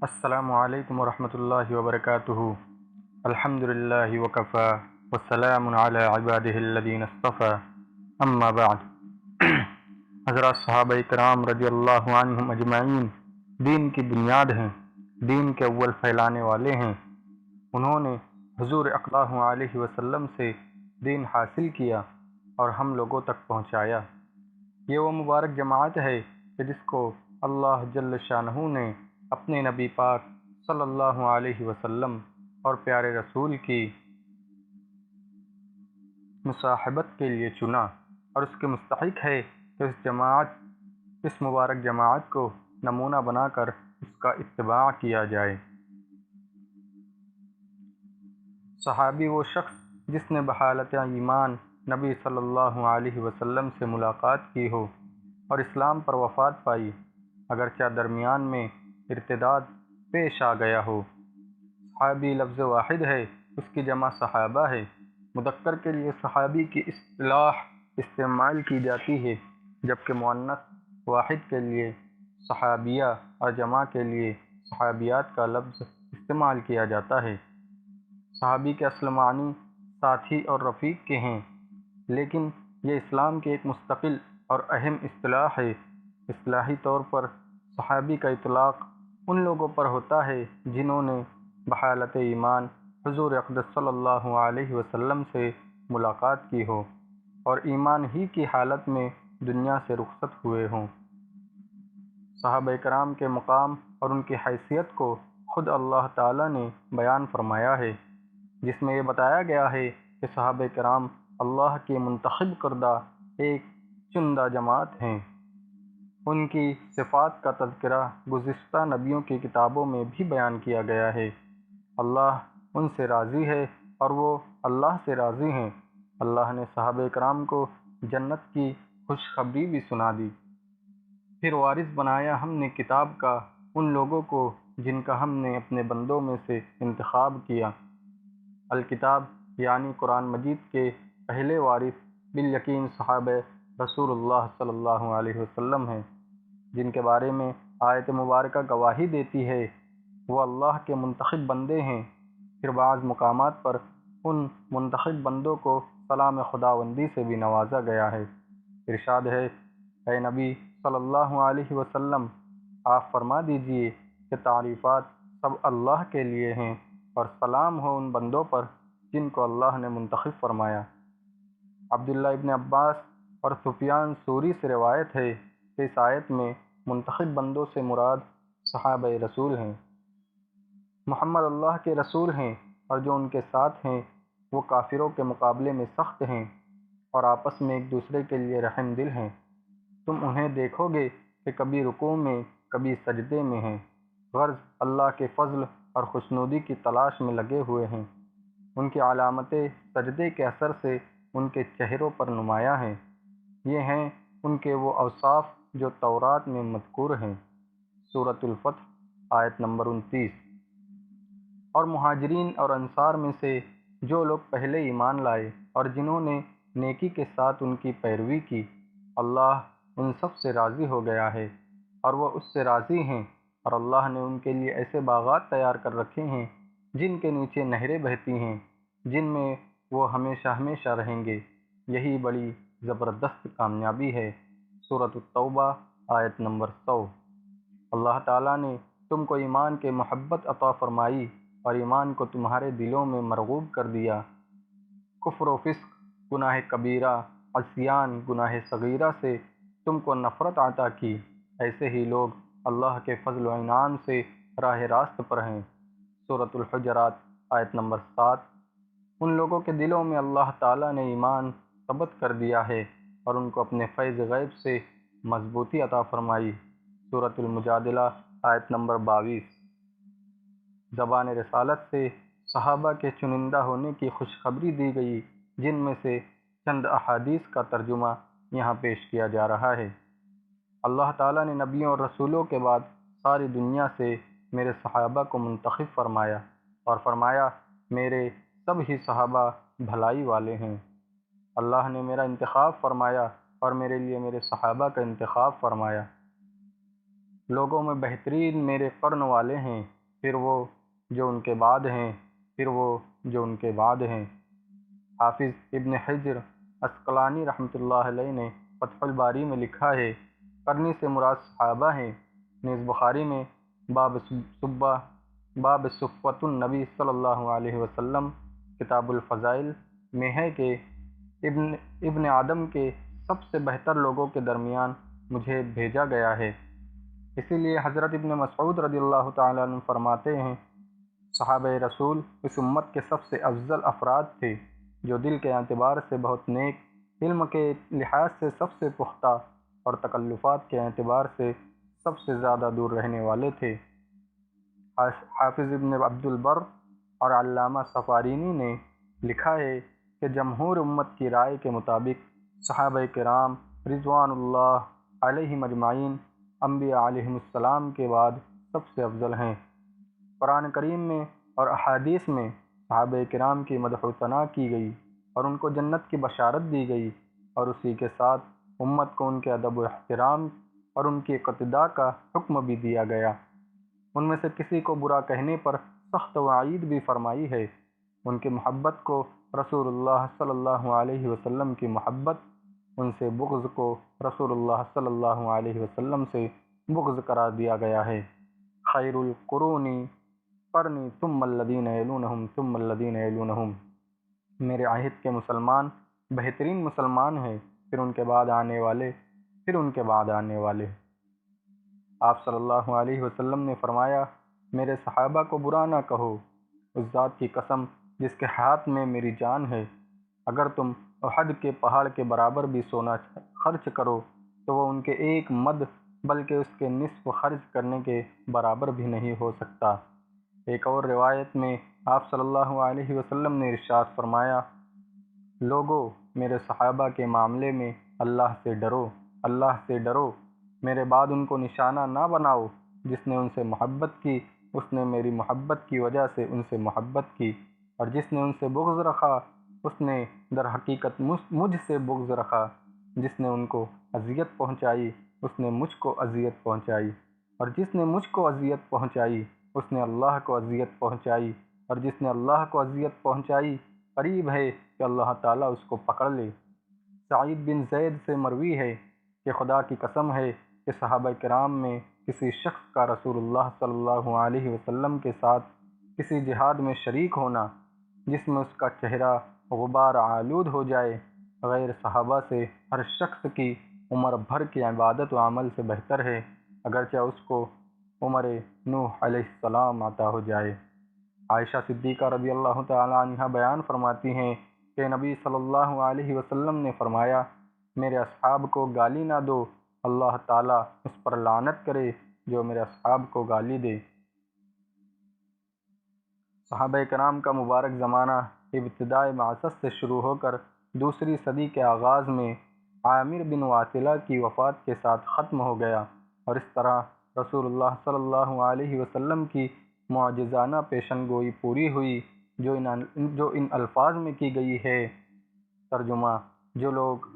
السلام علیکم ورحمۃ اللہ وبرکاتہ۔ الحمد للہ وکفی والسلام علی عبادہ الذین اصطفی، اما بعد۔ حضرات صحابہ کرام رضی اللہ عنہم اجمعین دین کی بنیاد ہیں، دین کے اول پھیلانے والے ہیں۔ انہوں نے حضور صلی اللہ علیہ وسلم سے دین حاصل کیا اور ہم لوگوں تک پہنچایا۔ یہ وہ مبارک جماعت ہے کہ جس کو اللہ جل شانہ نے اپنے نبی پاک صلی اللہ علیہ وسلم اور پیارے رسول کی مصاحبت کے لیے چنا، اور اس کے مستحق ہے کہ اس مبارک جماعت کو نمونہ بنا کر اس کا اتباع کیا جائے۔ صحابی وہ شخص جس نے بحالت ایمان نبی صلی اللہ علیہ وسلم سے ملاقات کی ہو اور اسلام پر وفات پائی، اگرچہ درمیان میں ارتداد پیش آ گیا ہو۔ صحابی لفظ واحد ہے، اس کی جمع صحابہ ہے۔ مذکر کے لیے صحابی کی اصطلاح استعمال کی جاتی ہے، جبکہ مؤنث واحد کے لیے صحابیہ اور جمع کے لیے صحابیات کا لفظ استعمال کیا جاتا ہے۔ صحابی کے اصل معنی ساتھی اور رفیق کے ہیں، لیکن یہ اسلام کی ایک مستقل اور اہم اصطلاح ہے۔ اصطلاحی طور پر صحابی کا اطلاق ان لوگوں پر ہوتا ہے جنہوں نے بحالت ایمان حضور اقدس صلی اللہ علیہ وسلم سے ملاقات کی ہو اور ایمان ہی کی حالت میں دنیا سے رخصت ہوئے ہوں۔ صحابہ کرام کے مقام اور ان کی حیثیت کو خود اللہ تعالی نے بیان فرمایا ہے، جس میں یہ بتایا گیا ہے کہ صحابہ کرام اللہ کی منتخب کردہ ایک چندہ جماعت ہیں۔ ان کی صفات کا تذکرہ گزشتہ نبیوں کی کتابوں میں بھی بیان کیا گیا ہے۔ اللہ ان سے راضی ہے اور وہ اللہ سے راضی ہیں۔ اللہ نے صحابہ کرام کو جنت کی خوشخبری بھی سنا دی۔ پھر وارث بنایا ہم نے کتاب کا ان لوگوں کو جن کا ہم نے اپنے بندوں میں سے انتخاب کیا۔ الکتاب یعنی قرآن مجید کے پہلے وارث بالیقین صحابہ رسول اللہ صلی اللہ علیہ وسلم ہیں، جن کے بارے میں آیت مبارکہ گواہی دیتی ہے وہ اللہ کے منتخب بندے ہیں۔ پھر بعض مقامات پر ان منتخب بندوں کو سلام خداوندی سے بھی نوازا گیا ہے۔ ارشاد ہے، اے نبی صلی اللہ علیہ وسلم، آپ فرما دیجئے کہ تعریفات سب اللہ کے لیے ہیں اور سلام ہو ان بندوں پر جن کو اللہ نے منتخب فرمایا۔ عبداللہ ابن عباس اور سفیان ثوری سے روایت ہے کہ اس آیت میں منتخب بندوں سے مراد صحابہ رسول ہیں۔ محمد اللہ کے رسول ہیں اور جو ان کے ساتھ ہیں وہ کافروں کے مقابلے میں سخت ہیں اور آپس میں ایک دوسرے کے لیے رحم دل ہیں۔ تم انہیں دیکھو گے کہ کبھی رکوع میں کبھی سجدے میں ہیں، غرض اللہ کے فضل اور خوشنودی کی تلاش میں لگے ہوئے ہیں۔ ان کی علامتیں سجدے کے اثر سے ان کے چہروں پر نمایاں ہیں۔ یہ ہیں ان کے وہ اوصاف جو تورات میں مذکور ہیں۔ سورۃ الفتح آیت نمبر 29۔ اور مہاجرین اور انصار میں سے جو لوگ پہلے ایمان لائے اور جنہوں نے نیکی کے ساتھ ان کی پیروی کی، اللہ ان سب سے راضی ہو گیا ہے اور وہ اس سے راضی ہیں، اور اللہ نے ان کے لیے ایسے باغات تیار کر رکھے ہیں جن کے نیچے نہریں بہتی ہیں، جن میں وہ ہمیشہ ہمیشہ رہیں گے۔ یہی بڑی زبردست کامیابی ہے۔ سورۃ التوبہ آیت نمبر 100۔ اللہ تعالیٰ نے تم کو ایمان کے محبت عطا فرمائی اور ایمان کو تمہارے دلوں میں مرغوب کر دیا۔ کفر و فسق، گناہ کبیرہ، عصیان، گناہ صغیرہ سے تم کو نفرت عطا کی۔ ایسے ہی لوگ اللہ کے فضل و انعام سے راہ راست پر ہیں۔ سورۃ الحجرات آیت نمبر 7۔ ان لوگوں کے دلوں میں اللہ تعالیٰ نے ایمان ثبت کر دیا ہے اور ان کو اپنے فیض غیب سے مضبوطی عطا فرمائی۔ سورۃ المجادلہ آیت نمبر 22۔ زبان رسالت سے صحابہ کے چنندہ ہونے کی خوشخبری دی گئی، جن میں سے چند احادیث کا ترجمہ یہاں پیش کیا جا رہا ہے۔ اللہ تعالیٰ نے نبیوں اور رسولوں کے بعد ساری دنیا سے میرے صحابہ کو منتخب فرمایا اور فرمایا، میرے سب ہی صحابہ بھلائی والے ہیں۔ اللہ نے میرا انتخاب فرمایا اور میرے لیے میرے صحابہ کا انتخاب فرمایا۔ لوگوں میں بہترین میرے قرن والے ہیں، پھر وہ جو ان کے بعد ہیں، پھر وہ جو ان کے بعد ہیں۔ حافظ ابن حجر عسقلانی رحمۃ اللہ علیہ نے فتح الباری میں لکھا ہے، قرنی سے مراد صحابہ ہیں۔ نیز بخاری میں باب صحبۃ النبی صلی اللہ علیہ وسلم کتاب الفضائل میں ہے کہ ابن آدم کے سب سے بہتر لوگوں کے درمیان مجھے بھیجا گیا ہے۔ اسی لیے حضرت ابن مسعود رضی اللہ تعالیٰ عنہ فرماتے ہیں، صحابہ رسول اس امت کے سب سے افضل افراد تھے، جو دل کے اعتبار سے بہت نیک، علم کے لحاظ سے سب سے پختہ اور تکلفات کے اعتبار سے سب سے زیادہ دور رہنے والے تھے۔ حافظ ابن عبد البر اور علامہ سفارینی نے لکھا ہے کہ جمہور امت کی رائے کے مطابق صحابہ کرام رضوان اللہ علیہم اجمعین انبیاء علیہم السلام کے بعد سب سے افضل ہیں۔ قرآن کریم میں اور احادیث میں صحابہ کرام کی مدح و ثنا کی گئی اور ان کو جنت کی بشارت دی گئی، اور اسی کے ساتھ امت کو ان کے ادب و احترام اور ان کی اقتداء کا حکم بھی دیا گیا۔ ان میں سے کسی کو برا کہنے پر سخت وعید بھی فرمائی ہے۔ ان کی محبت کو رسول اللہ صلی اللہ علیہ وسلم کی محبت، ان سے بغض کو رسول اللہ صلی اللہ علیہ وسلم سے بغض قرار دیا گیا ہے۔ خیر القرون قرنی ثم الذین یلونہم ثم الذین یلونہم، میرے عہد کے مسلمان بہترین مسلمان ہیں، پھر ان کے بعد آنے والے، پھر ان کے بعد آنے والے۔ آپ صلی اللہ علیہ وسلم نے فرمایا، میرے صحابہ کو برا نہ کہو، اس ذات کی قسم جس کے ہاتھ میں میری جان ہے، اگر تم احد کے پہاڑ کے برابر بھی سونا خرچ کرو تو وہ ان کے ایک مد بلکہ اس کے نصف خرچ کرنے کے برابر بھی نہیں ہو سکتا۔ ایک اور روایت میں آپ صلی اللہ علیہ وسلم نے ارشاد فرمایا، لوگو میرے صحابہ کے معاملے میں اللہ سے ڈرو، اللہ سے ڈرو، میرے بعد ان کو نشانہ نہ بناؤ، جس نے ان سے محبت کی اس نے میری محبت کی وجہ سے ان سے محبت کی، اور جس نے ان سے بغض رکھا اس نے در حقیقت مجھ سے بغض رکھا، جس نے ان کو اذیت پہنچائی اس نے مجھ کو اذیت پہنچائی، اور جس نے مجھ کو اذیت پہنچائی اس نے اللہ کو اذیت پہنچائی، اور جس نے اللہ کو اذیت پہنچائی قریب ہے کہ اللہ تعالیٰ اس کو پکڑ لے۔ سعید بن زید سے مروی ہے کہ خدا کی قسم ہے کہ صحابہ کرام میں کسی شخص کا رسول اللہ صلی اللہ علیہ وسلم کے ساتھ کسی جہاد میں شریک ہونا جس میں اس کا چہرہ غبار آلود ہو جائے، غیر صحابہ سے ہر شخص کی عمر بھر کی عبادت و عمل سے بہتر ہے، اگرچہ اس کو عمر نوح علیہ السلام عطا ہو جائے۔ عائشہ صدیقہ رضی اللہ تعالی عنہا بیان فرماتی ہیں کہ نبی صلی اللہ علیہ وسلم نے فرمایا، میرے اصحاب کو گالی نہ دو، اللہ تعالیٰ اس پر لعنت کرے جو میرے اصحاب کو گالی دے۔ صحابہ کرام کا مبارک زمانہ ابتدائے بعثت سے شروع ہو کر دوسری صدی کے آغاز میں عامر بن واصلہ کی وفات کے ساتھ ختم ہو گیا، اور اس طرح رسول اللہ صلی اللہ علیہ وسلم کی معجزانہ پیشن گوئی پوری ہوئی جو ان الفاظ میں کی گئی ہے۔ ترجمہ: جو لوگ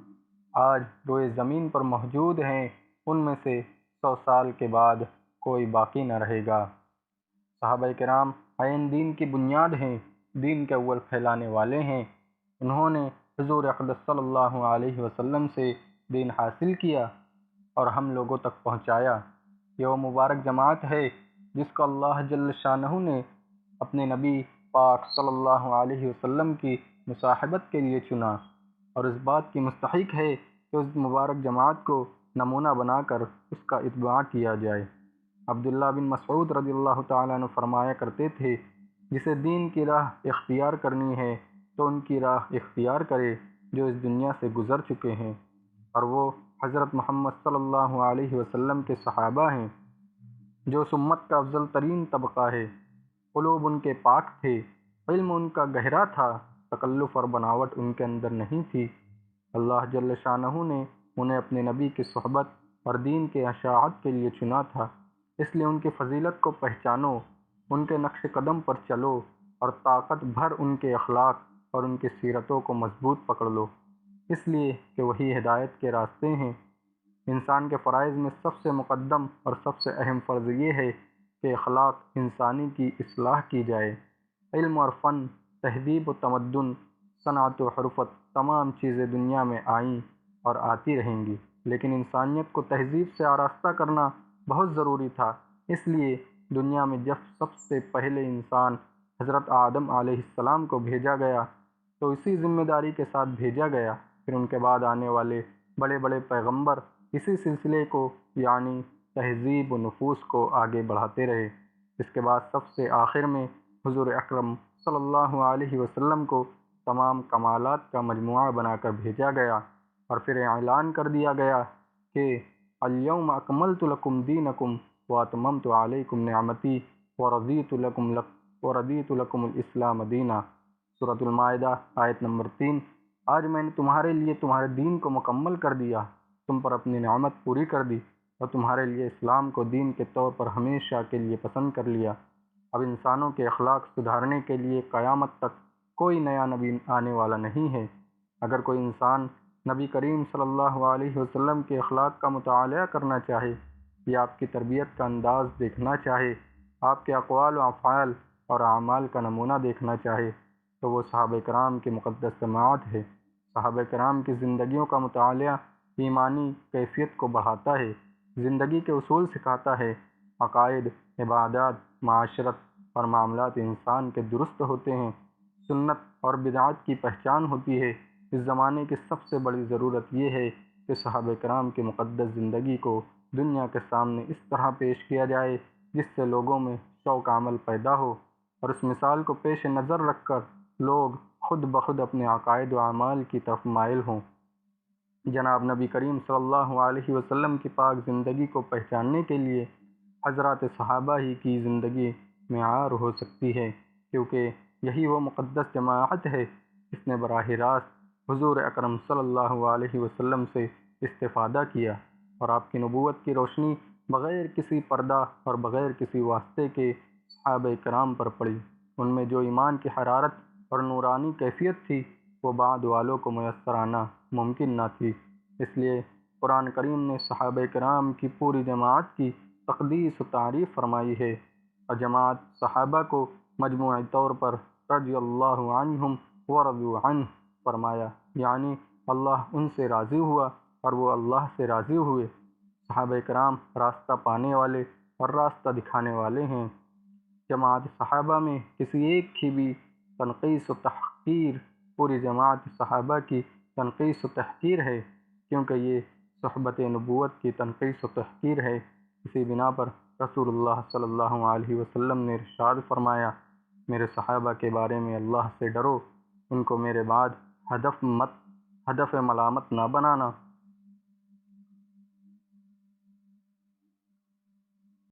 آج روئے زمین پر موجود ہیں ان میں سے 100 سال کے بعد کوئی باقی نہ رہے گا۔ صحابہ کرام عین دین کی بنیاد ہیں، دین کے اول پھیلانے والے ہیں۔ انہوں نے حضور اقدس صلی اللہ علیہ وسلم سے دین حاصل کیا اور ہم لوگوں تک پہنچایا۔ یہ وہ مبارک جماعت ہے جس کو اللہ جل شانہ نے اپنے نبی پاک صلی اللہ علیہ وسلم کی مصاحبت کے لیے چنا، اور اس بات کی مستحق ہے کہ اس مبارک جماعت کو نمونہ بنا کر اس کا اتباع کیا جائے۔ عبداللہ بن مسعود رضی اللہ تعالیٰ عنہ فرمایا کرتے تھے، جسے دین کی راہ اختیار کرنی ہے تو ان کی راہ اختیار کرے جو اس دنیا سے گزر چکے ہیں، اور وہ حضرت محمد صلی اللہ علیہ وسلم کے صحابہ ہیں جو اس امت کا افضل ترین طبقہ ہے۔ قلوب ان کے پاک تھے، علم ان کا گہرا تھا، تکلف اور بناوٹ ان کے اندر نہیں تھی۔ اللہ جل شانہ نے انہیں اپنے نبی کی صحبت اور دین کے اشاعت کے لیے چنا تھا، اس لیے ان کی فضیلت کو پہچانو، ان کے نقش قدم پر چلو اور طاقت بھر ان کے اخلاق اور ان کی سیرتوں کو مضبوط پکڑ لو، اس لیے کہ وہی ہدایت کے راستے ہیں۔ انسان کے فرائض میں سب سے مقدم اور سب سے اہم فرض یہ ہے کہ اخلاق انسانی کی اصلاح کی جائے۔ علم اور فن، تہذیب و تمدن، صنعت و حرفت، تمام چیزیں دنیا میں آئیں اور آتی رہیں گی، لیکن انسانیت کو تہذیب سے آراستہ کرنا بہت ضروری تھا۔ اس لیے دنیا میں جب سب سے پہلے انسان حضرت آدم علیہ السلام کو بھیجا گیا تو اسی ذمہ داری کے ساتھ بھیجا گیا۔ پھر ان کے بعد آنے والے بڑے بڑے پیغمبر اسی سلسلے کو یعنی تہذیب و نفوس کو آگے بڑھاتے رہے۔ اس کے بعد سب سے آخر میں حضور اکرم صلی اللہ علیہ وسلم کو تمام کمالات کا مجموعہ بنا کر بھیجا گیا، اور پھر اعلان کر دیا گیا کہ الیوم اکملت لکم دینکم واتممت علیکم نعمتی ورضیت لکم الاسلام دینا۔ سورۃ المائدہ آیت نمبر 3۔ آج میں نے تمہارے لیے تمہارے دین کو مکمل کر دیا، تم پر اپنی نعمت پوری کر دی، اور تمہارے لیے اسلام کو دین کے طور پر ہمیشہ کے لیے پسند کر لیا۔ اب انسانوں کے اخلاق سدھارنے کے لیے قیامت تک کوئی نیا نبی آنے والا نہیں ہے۔ اگر کوئی انسان نبی کریم صلی اللہ علیہ وسلم کے اخلاق کا مطالعہ کرنا چاہے یا آپ کی تربیت کا انداز دیکھنا چاہے، آپ کے اقوال و افعال اور اعمال کا نمونہ دیکھنا چاہے، تو وہ صحابہ کرام کی مقدس جماعت ہے۔ صحابہ کرام کی زندگیوں کا مطالعہ ایمانی کیفیت کو بڑھاتا ہے، زندگی کے اصول سکھاتا ہے، عقائد، عبادات، معاشرت اور معاملات انسان کے درست ہوتے ہیں، سنت اور بدعات کی پہچان ہوتی ہے۔ اس زمانے کی سب سے بڑی ضرورت یہ ہے کہ صحابہ کرام کی مقدس زندگی کو دنیا کے سامنے اس طرح پیش کیا جائے جس سے لوگوں میں شوق عمل پیدا ہو، اور اس مثال کو پیش نظر رکھ کر لوگ خود بخود اپنے عقائد و اعمال کی طرف مائل ہوں۔ جناب نبی کریم صلی اللہ علیہ وسلم کی پاک زندگی کو پہچاننے کے لیے حضرات صحابہ ہی کی زندگی معیار ہو سکتی ہے، کیونکہ یہی وہ مقدس جماعت ہے جس نے براہ راست حضور اکرم صلی اللہ علیہ وسلم سے استفادہ کیا، اور آپ کی نبوت کی روشنی بغیر کسی پردہ اور بغیر کسی واسطے کے صحابہ کرام پر پڑی۔ ان میں جو ایمان کی حرارت اور نورانی کیفیت تھی وہ بعد والوں کو میسر آنا ممکن نہ تھی۔ اس لیے قرآن کریم نے صحابہ کرام کی پوری جماعت کی تقدیس و تعریف فرمائی ہے، اور جماعت صحابہ کو مجموعی طور پر رضی اللہ عنہم ورضوا عنہ فرمایا، یعنی اللہ ان سے راضی ہوا اور وہ اللہ سے راضی ہوئے۔ صحابہ کرام راستہ پانے والے اور راستہ دکھانے والے ہیں۔ جماعت صحابہ میں کسی ایک کی بھی تنقیص و تحقیر پوری جماعت صحابہ کی تنقیص و تحقیر ہے، کیونکہ یہ صحبت نبوت کی تنقیص و تحقیر ہے۔ اسی بنا پر رسول اللہ صلی اللہ علیہ وسلم نے ارشاد فرمایا، میرے صحابہ کے بارے میں اللہ سے ڈرو، ان کو میرے بعد ہدف ملامت نہ بنانا۔